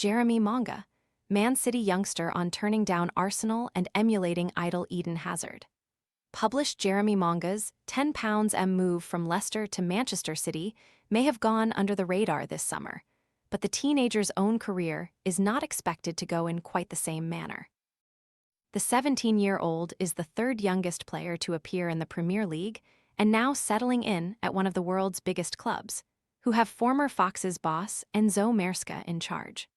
Jeremy Monga, Man City youngster on turning down Arsenal and emulating idol Eden Hazard. Published Jeremy Monga's £10 move from Leicester to Manchester City may have gone under the radar this summer, but the teenager's own career is not expected to go in quite the same manner. The 17-year-old is the third youngest player to appear in the Premier League and now settling in at one of the world's biggest clubs, who have former Foxes boss Enzo Maresca in charge.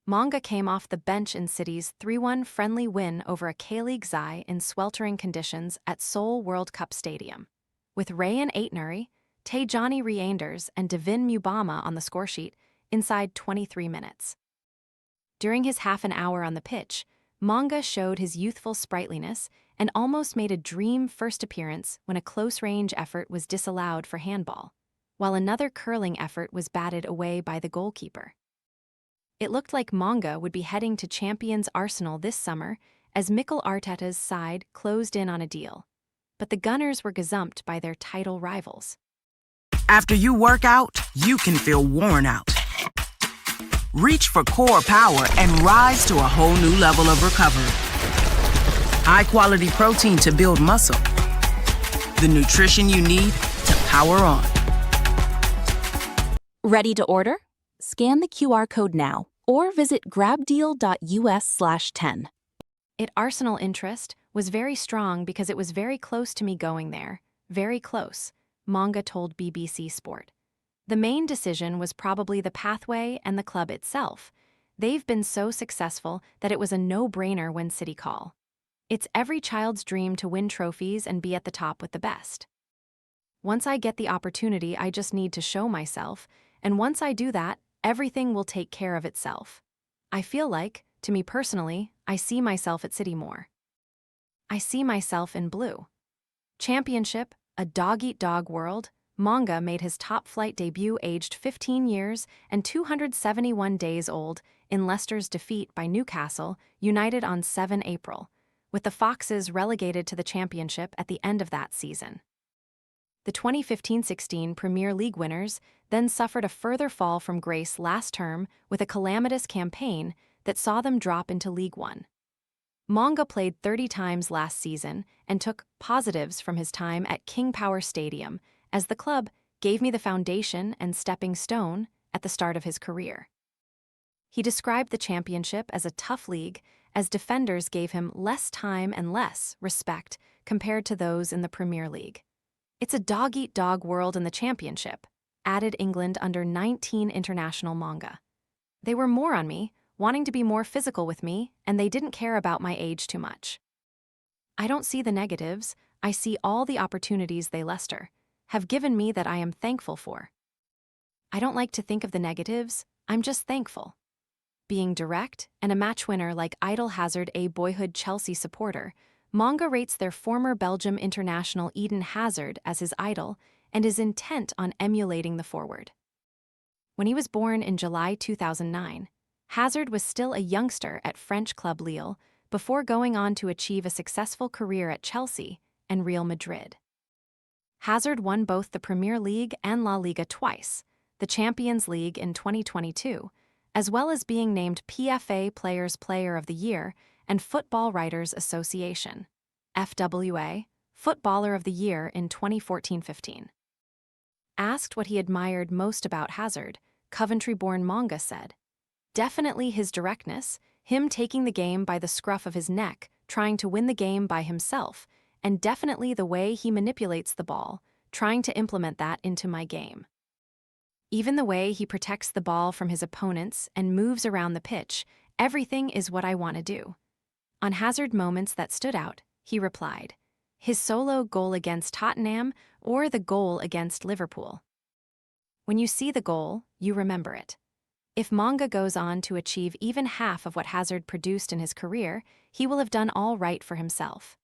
Monga came off the bench in City's 3-1 friendly win over a K-League Xi in sweltering conditions at Seoul World Cup Stadium, with Rayan Ait-Nouri, Tijjani Reijnders and Divin Mubama on the scoresheet inside 23 minutes. During his half an hour on the pitch, Monga showed his youthful sprightliness and almost made a dream first appearance when a close-range effort was disallowed for handball, while another curling effort was batted away by the goalkeeper. It looked like Monga would be heading to champions Arsenal this summer as Mikel Arteta's side closed in on a deal, but the Gunners were gazumped by their title rivals. After you work out, you can feel worn out. Reach for core power and rise to a whole new level of recovery. High-quality protein to build muscle. The nutrition you need to power on. Ready to order? Scan the QR code now or visit grabdeal.us/10. Arsenal interest was very strong because it was very close to me going there. Very close, Monga told BBC Sport. The main decision was probably the pathway and the club itself. They've been so successful that it was a no-brainer when City call. It's every child's dream to win trophies and be at the top with the best. Once I get the opportunity, I just need to show myself, and once I do that, everything will take care of itself. I feel like, to me personally, I see myself at City more. I see myself in blue. Championship, a dog-eat-dog world, Monga made his top-flight debut aged 15 years and 271 days old in Leicester's defeat by Newcastle United on 7 April, with the Foxes relegated to the Championship at the end of that season. The 2015-16 Premier League winners then suffered a further fall from grace last term with a calamitous campaign that saw them drop into League One. Monga played 30 times last season and took positives from his time at King Power Stadium, as the club gave me the foundation and stepping stone at the start of his career. He described the Championship as a tough league, as defenders gave him less time and less respect compared to those in the Premier League. It's a dog-eat-dog world in the Championship, added England under-19 international Monga. They were more on me, wanting to be more physical with me, and they didn't care about my age too much. I don't see the negatives, I see all the opportunities they Leicester have given me that I am thankful for. I don't like to think of the negatives, I'm just thankful. Being direct and a match winner like idol Hazard, a boyhood Chelsea supporter, Monga rates their former Belgium international Eden Hazard as his idol and is intent on emulating the forward. When he was born in July 2009, Hazard was still a youngster at French club Lille before going on to achieve a successful career at Chelsea and Real Madrid. Hazard won both the Premier League and La Liga twice, the Champions League in 2022, as well as being named PFA Players Player of the Year and Football Writers Association, FWA, Footballer of the Year in 2014-15. Asked what he admired most about Hazard, Coventry-born Monga said, "Definitely his directness, him taking the game by the scruff of his neck, trying to win the game by himself, and definitely the way he manipulates the ball, trying to implement that into my game. Even the way he protects the ball from his opponents and moves around the pitch, everything is what I want to do." On Hazard moments that stood out, he replied, his solo goal against Tottenham or the goal against Liverpool. When you see the goal, you remember it. If Monga goes on to achieve even half of what Hazard produced in his career, he will have done all right for himself.